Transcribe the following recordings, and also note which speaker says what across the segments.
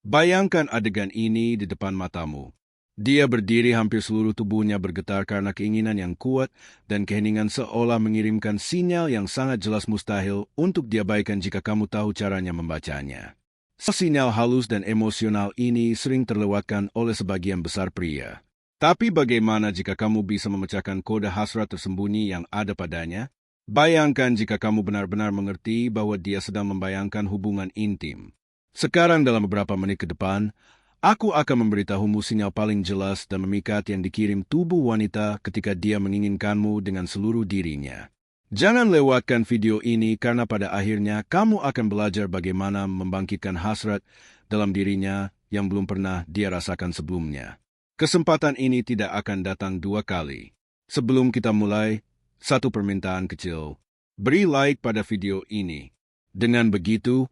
Speaker 1: Bayangkan adegan ini di depan matamu. Dia berdiri, hampir seluruh tubuhnya bergetar karena keinginan yang kuat dan keheningan, seolah mengirimkan sinyal yang sangat jelas mustahil untuk diabaikan jika kamu tahu caranya membacanya. Sinyal halus dan emosional ini sering terlewatkan oleh sebagian besar pria. Tapi bagaimana jika kamu bisa memecahkan kode hasrat tersembunyi yang ada padanya? Bayangkan jika kamu benar-benar mengerti bahwa dia sedang membayangkan hubungan intim. Sekarang dalam beberapa menit ke depan, aku akan memberitahumu sinyal paling jelas dan memikat yang dikirim tubuh wanita ketika dia menginginkanmu dengan seluruh dirinya. Jangan lewatkan video ini karena pada akhirnya kamu akan belajar bagaimana membangkitkan hasrat dalam dirinya yang belum pernah dia rasakan sebelumnya. Kesempatan ini tidak akan datang dua kali. Sebelum kita mulai, satu permintaan kecil. Beri like pada video ini. Dengan begitu,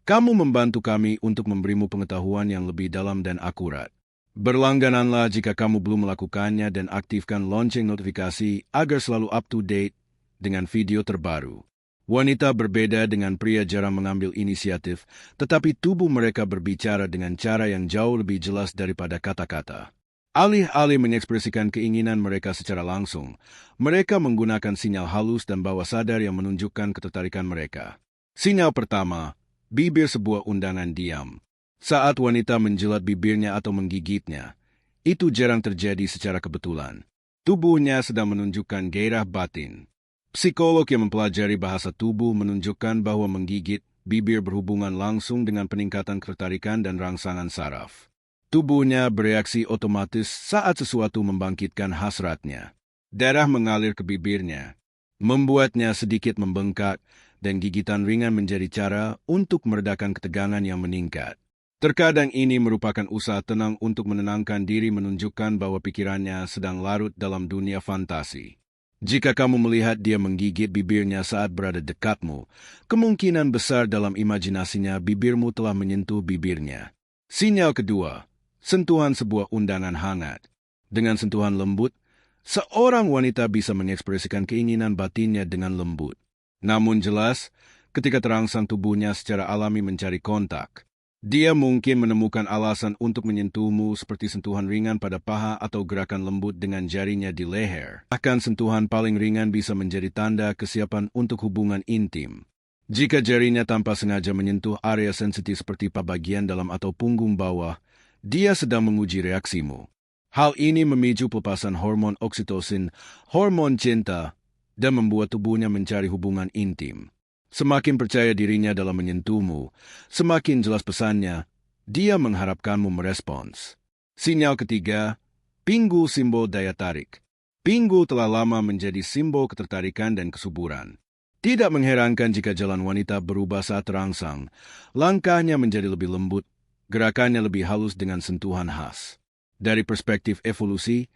Speaker 1: kamu membantu kami untuk memberimu pengetahuan yang lebih dalam dan akurat. Berlanggananlah jika kamu belum melakukannya dan aktifkan lonceng notifikasi agar selalu up-to-date dengan video terbaru. Wanita berbeda dengan pria jarang mengambil inisiatif, tetapi tubuh mereka berbicara dengan cara yang jauh lebih jelas daripada kata-kata. Alih-alih mengekspresikan keinginan mereka secara langsung, mereka menggunakan sinyal halus dan bawah sadar yang menunjukkan ketertarikan mereka. Sinyal pertama, bibir, sebuah undangan diam. Saat wanita menjilat bibirnya atau menggigitnya, itu jarang terjadi secara kebetulan. Tubuhnya sedang menunjukkan gairah batin. Psikolog yang mempelajari bahasa tubuh menunjukkan bahwa menggigit bibir berhubungan langsung dengan peningkatan ketertarikan dan rangsangan saraf. Tubuhnya bereaksi otomatis saat sesuatu membangkitkan hasratnya. Darah mengalir ke bibirnya, membuatnya sedikit membengkak, dan gigitan ringan menjadi cara untuk meredakan ketegangan yang meningkat. Terkadang ini merupakan usaha tenang untuk menenangkan diri, menunjukkan bahwa pikirannya sedang larut dalam dunia fantasi. Jika kamu melihat dia menggigit bibirnya saat berada dekatmu, kemungkinan besar dalam imajinasinya bibirmu telah menyentuh bibirnya. Sinyal kedua, sentuhan, sebuah undangan hangat. Dengan sentuhan lembut, seorang wanita bisa mengekspresikan keinginan batinnya dengan lembut. Namun jelas, ketika terangsang tubuhnya secara alami mencari kontak, dia mungkin menemukan alasan untuk menyentuhmu, seperti sentuhan ringan pada paha atau gerakan lembut dengan jarinya di leher. Bahkan sentuhan paling ringan bisa menjadi tanda kesiapan untuk hubungan intim. Jika jarinya tanpa sengaja menyentuh area sensitif seperti bagian dalam atau punggung bawah, dia sedang menguji reaksimu. Hal ini memicu pelepasan hormon oksitosin, hormon cinta, dan membuat tubuhnya mencari hubungan intim. Semakin percaya dirinya dalam menyentuhmu, semakin jelas pesannya, dia mengharapkanmu merespons. Sinyal ketiga, pinggul, simbol daya tarik. Pinggul telah lama menjadi simbol ketertarikan dan kesuburan. Tidak mengherankan jika jalan wanita berubah saat terangsang. Langkahnya menjadi lebih lembut, gerakannya lebih halus dengan sentuhan khas. Dari perspektif evolusi,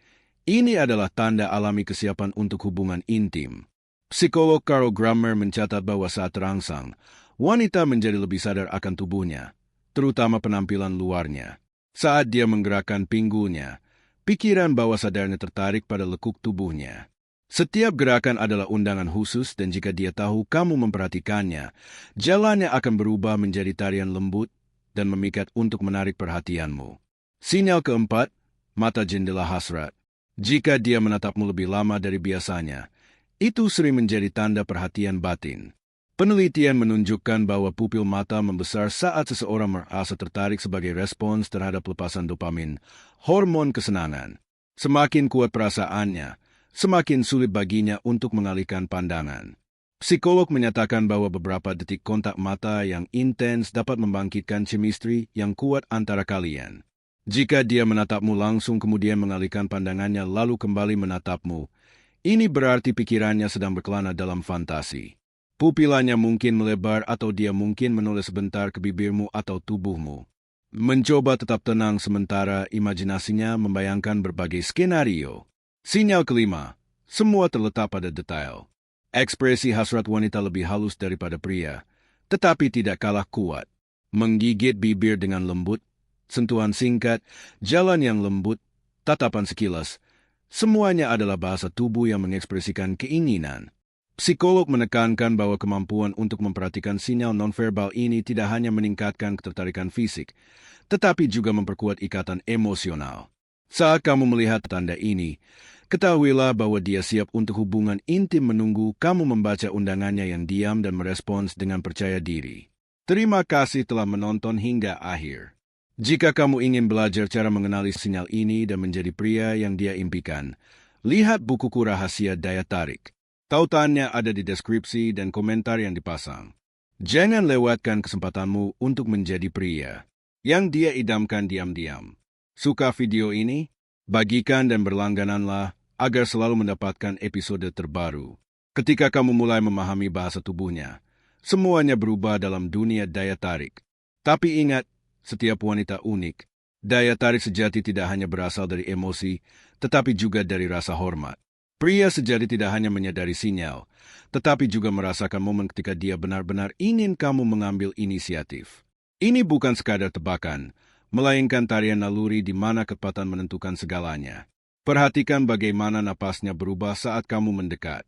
Speaker 1: ini adalah tanda alami kesiapan untuk hubungan intim. Psikolog Carl Grammer mencatat bahwa saat terangsang, wanita menjadi lebih sadar akan tubuhnya, terutama penampilan luarnya. Saat dia menggerakkan pinggulnya, pikiran bawah sadarnya tertarik pada lekuk tubuhnya. Setiap gerakan adalah undangan khusus, dan jika dia tahu kamu memperhatikannya, jalannya akan berubah menjadi tarian lembut dan memikat untuk menarik perhatianmu. Sinyal keempat, mata jendela hasrat. Jika dia menatapmu lebih lama dari biasanya, itu sering menjadi tanda perhatian batin. Penelitian menunjukkan bahwa pupil mata membesar saat seseorang merasa tertarik sebagai respons terhadap pelepasan dopamin, hormon kesenangan. Semakin kuat perasaannya, semakin sulit baginya untuk mengalihkan pandangan. Psikolog menyatakan bahwa beberapa detik kontak mata yang intens dapat membangkitkan chemistry yang kuat antara kalian. Jika dia menatapmu langsung kemudian mengalihkan pandangannya lalu kembali menatapmu, ini berarti pikirannya sedang berkelana dalam fantasi. Pupilanya mungkin melebar atau dia mungkin menoleh sebentar ke bibirmu atau tubuhmu. Mencoba tetap tenang sementara imajinasinya membayangkan berbagai skenario. Sinyal kelima, semua terletak pada detail. Ekspresi hasrat wanita lebih halus daripada pria, tetapi tidak kalah kuat. Menggigit bibir dengan lembut, sentuhan singkat, jalan yang lembut, tatapan sekilas, semuanya adalah bahasa tubuh yang mengekspresikan keinginan. Psikolog menekankan bahwa kemampuan untuk memperhatikan sinyal nonverbal ini tidak hanya meningkatkan ketertarikan fisik, tetapi juga memperkuat ikatan emosional. Saat kamu melihat tanda ini, ketahuilah bahwa dia siap untuk hubungan intim menunggu kamu membaca undangannya yang diam dan merespons dengan percaya diri. Terima kasih telah menonton hingga akhir. Jika kamu ingin belajar cara mengenali sinyal ini dan menjadi pria yang dia impikan, lihat bukuku Rahasia Daya Tarik. Tautannya ada di deskripsi dan komentar yang dipasang. Jangan lewatkan kesempatanmu untuk menjadi pria yang dia idamkan diam-diam. Suka video ini? Bagikan dan berlanggananlah agar selalu mendapatkan episode terbaru. Ketika kamu mulai memahami bahasa tubuhnya, semuanya berubah dalam dunia daya tarik. Tapi ingat, setiap wanita unik. Daya tarik sejati tidak hanya berasal dari emosi, tetapi juga dari rasa hormat. Pria sejati tidak hanya menyadari sinyal, tetapi juga merasakan momen ketika dia benar-benar ingin kamu mengambil inisiatif. Ini bukan sekadar tebakan, melainkan tarian naluri di mana kecepatan menentukan segalanya. Perhatikan bagaimana napasnya berubah saat kamu mendekat.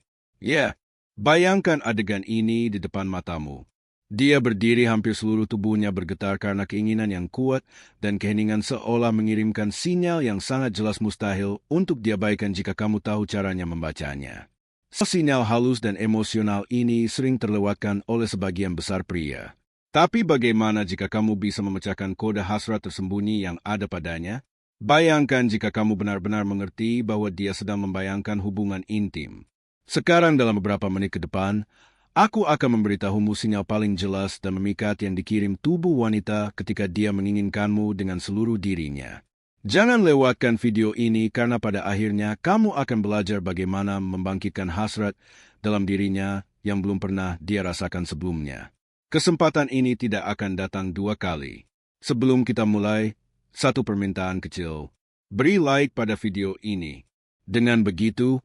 Speaker 1: Bayangkan adegan ini di depan matamu. Dia berdiri, hampir seluruh tubuhnya bergetar karena keinginan yang kuat dan keheningan seolah mengirimkan sinyal yang sangat jelas mustahil untuk diabaikan jika kamu tahu caranya membacanya. Sinyal halus dan emosional ini sering terlewatkan oleh sebagian besar pria. Tapi bagaimana jika kamu bisa memecahkan kode hasrat tersembunyi yang ada padanya? Bayangkan jika kamu benar-benar mengerti bahwa dia sedang membayangkan hubungan intim. Sekarang dalam beberapa menit ke depan, aku akan memberitahumu sinyal paling jelas dan memikat yang dikirim tubuh wanita ketika dia menginginkanmu dengan seluruh dirinya. Jangan lewatkan video ini karena pada akhirnya kamu akan belajar bagaimana membangkitkan hasrat dalam dirinya yang belum pernah dia rasakan sebelumnya. Kesempatan ini tidak akan datang dua kali. Sebelum kita mulai, satu permintaan kecil. Beri like pada video ini. Dengan begitu,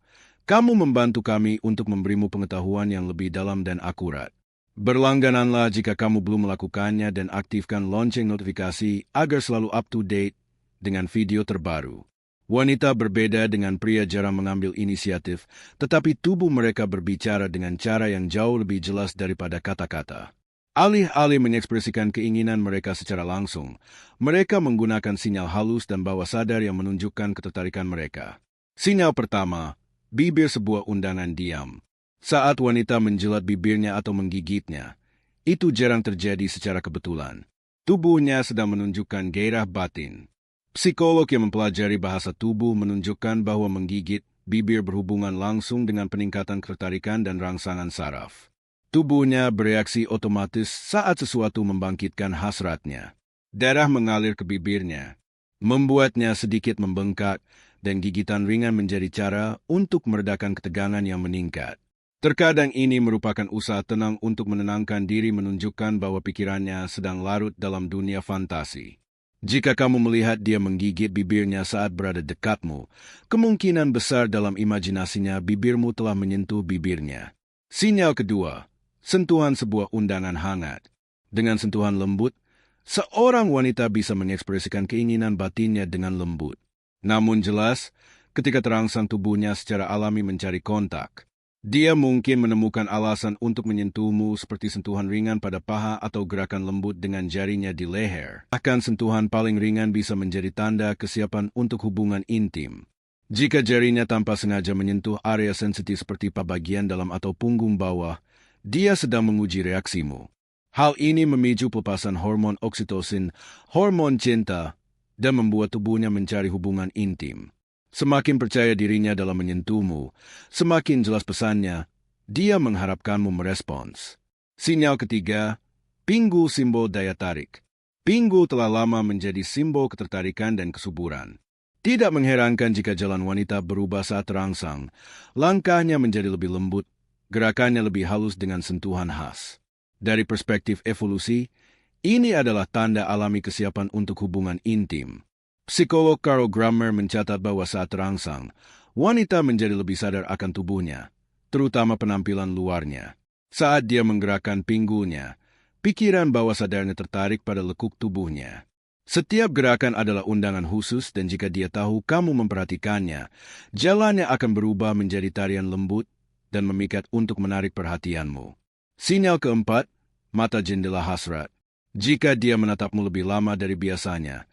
Speaker 1: kamu membantu kami untuk memberimu pengetahuan yang lebih dalam dan akurat. Berlanggananlah jika kamu belum melakukannya dan aktifkan lonceng notifikasi agar selalu up-to-date dengan video terbaru. Wanita berbeda dengan pria jarang mengambil inisiatif, tetapi tubuh mereka berbicara dengan cara yang jauh lebih jelas daripada kata-kata. Alih-alih mengekspresikan keinginan mereka secara langsung, mereka menggunakan sinyal halus dan bawah sadar yang menunjukkan ketertarikan mereka. Sinyal pertama, bibir sebuah undangan diam. Saat wanita menjilat bibirnya atau menggigitnya, itu jarang terjadi secara kebetulan. Tubuhnya sedang menunjukkan gairah batin. Psikolog yang mempelajari bahasa tubuh menunjukkan bahwa menggigit bibir berhubungan langsung dengan peningkatan ketertarikan dan rangsangan saraf. Tubuhnya bereaksi otomatis saat sesuatu membangkitkan hasratnya. Darah mengalir ke bibirnya, membuatnya sedikit membengkak, dan gigitan ringan menjadi cara untuk meredakan ketegangan yang meningkat. Terkadang ini merupakan usaha tenang untuk menenangkan diri, menunjukkan bahwa pikirannya sedang larut dalam dunia fantasi. Jika kamu melihat dia menggigit bibirnya saat berada dekatmu, kemungkinan besar dalam imajinasinya bibirmu telah menyentuh bibirnya. Sinyal kedua, sentuhan sebuah undangan hangat. Dengan sentuhan lembut, seorang wanita bisa mengekspresikan keinginan batinnya dengan lembut. Namun jelas, ketika terangsang tubuhnya secara alami mencari kontak, dia mungkin menemukan alasan untuk menyentuhmu seperti sentuhan ringan pada paha atau gerakan lembut dengan jarinya di leher. Bahkan sentuhan paling ringan bisa menjadi tanda kesiapan untuk hubungan intim. Jika jarinya tanpa sengaja menyentuh area sensitif seperti bagian dalam atau punggung bawah, dia sedang menguji reaksimu. Hal ini memicu pelepasan hormon oksitosin, hormon cinta, dan membuat tubuhnya mencari hubungan intim. Semakin percaya dirinya dalam menyentuhmu, semakin jelas pesannya, dia mengharapkanmu merespons. Sinyal ketiga, pinggul simbol daya tarik. Pinggul telah lama menjadi simbol ketertarikan dan kesuburan. Tidak mengherankan jika jalan wanita berubah saat terangsang, langkahnya menjadi lebih lembut, gerakannya lebih halus dengan sentuhan khas. Dari perspektif evolusi, ini adalah tanda alami kesiapan untuk hubungan intim. Psikolog Carl Grammer mencatat bahwa saat terangsang, wanita menjadi lebih sadar akan tubuhnya, terutama penampilan luarnya. Saat dia menggerakkan pinggulnya, pikiran bawah sadarnya tertarik pada lekuk tubuhnya. Setiap gerakan adalah undangan khusus dan jika dia tahu kamu memperhatikannya, jalannya akan berubah menjadi tarian lembut, dan memikat untuk menarik perhatianmu. Sinyal keempat, mata jendela hasrat. Jika dia menatapmu lebih lama dari biasanya,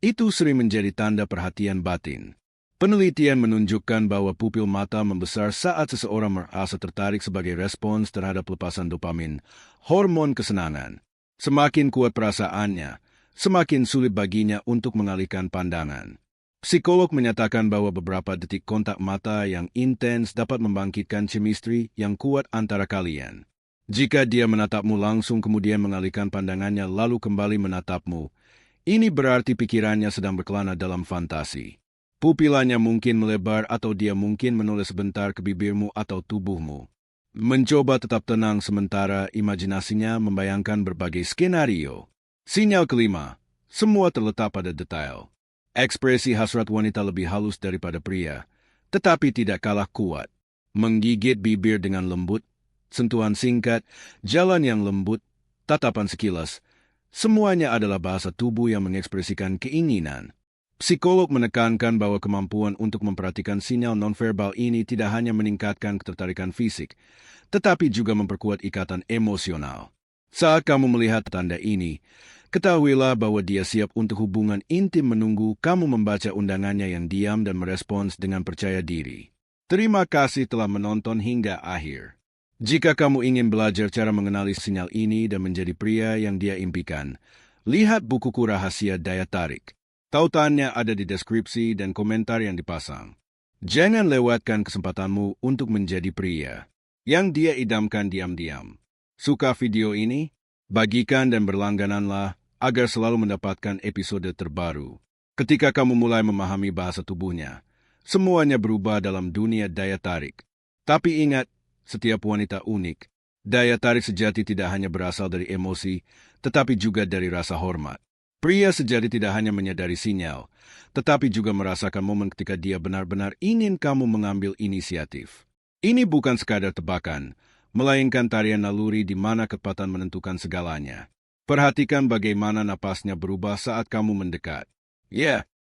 Speaker 1: itu sering menjadi tanda perhatian batin. Penelitian menunjukkan bahwa pupil mata membesar saat seseorang merasa tertarik sebagai respons terhadap lepasan dopamin, hormon kesenangan. Semakin kuat perasaannya, semakin sulit baginya untuk mengalihkan pandangan. Psikolog menyatakan bahwa beberapa detik kontak mata yang intens dapat membangkitkan chemistry yang kuat antara kalian. Jika dia menatapmu langsung kemudian mengalihkan pandangannya lalu kembali menatapmu, ini berarti pikirannya sedang berkelana dalam fantasi. Pupilanya mungkin melebar atau dia mungkin menoleh sebentar ke bibirmu atau tubuhmu. Mencoba tetap tenang sementara imajinasinya membayangkan berbagai skenario. Sinyal kelima, semua terletak pada detail. Ekspresi hasrat wanita lebih halus daripada pria, tetapi tidak kalah kuat. Menggigit bibir dengan lembut, sentuhan singkat, jalan yang lembut, tatapan sekilas, semuanya adalah bahasa tubuh yang mengekspresikan keinginan. Psikolog menekankan bahwa kemampuan untuk memperhatikan sinyal nonverbal ini tidak hanya meningkatkan ketertarikan fisik, tetapi juga memperkuat ikatan emosional. Saat kamu melihat tanda ini, ketahuilah bahwa dia siap untuk hubungan intim menunggu kamu membaca undangannya yang diam dan merespons dengan percaya diri. Terima kasih telah menonton hingga akhir. Jika kamu ingin belajar cara mengenali sinyal ini dan menjadi pria yang dia impikan, lihat bukuku Rahasia Daya Tarik. Tautannya ada di deskripsi dan komentar yang dipasang. Jangan lewatkan kesempatanmu untuk menjadi pria yang dia idamkan diam-diam. Suka video ini? Bagikan dan berlanggananlah agar selalu mendapatkan episode terbaru. Ketika kamu mulai memahami bahasa tubuhnya, semuanya berubah dalam dunia daya tarik. Tapi ingat, setiap wanita unik. Daya tarik sejati tidak hanya berasal dari emosi, tetapi juga dari rasa hormat. Pria sejati tidak hanya menyadari sinyal, tetapi juga merasakan momen ketika dia benar-benar ingin kamu mengambil inisiatif. Ini bukan sekadar tebakan, melainkan tarian naluri di mana kecepatan menentukan segalanya. Perhatikan bagaimana napasnya berubah saat kamu mendekat. Ya,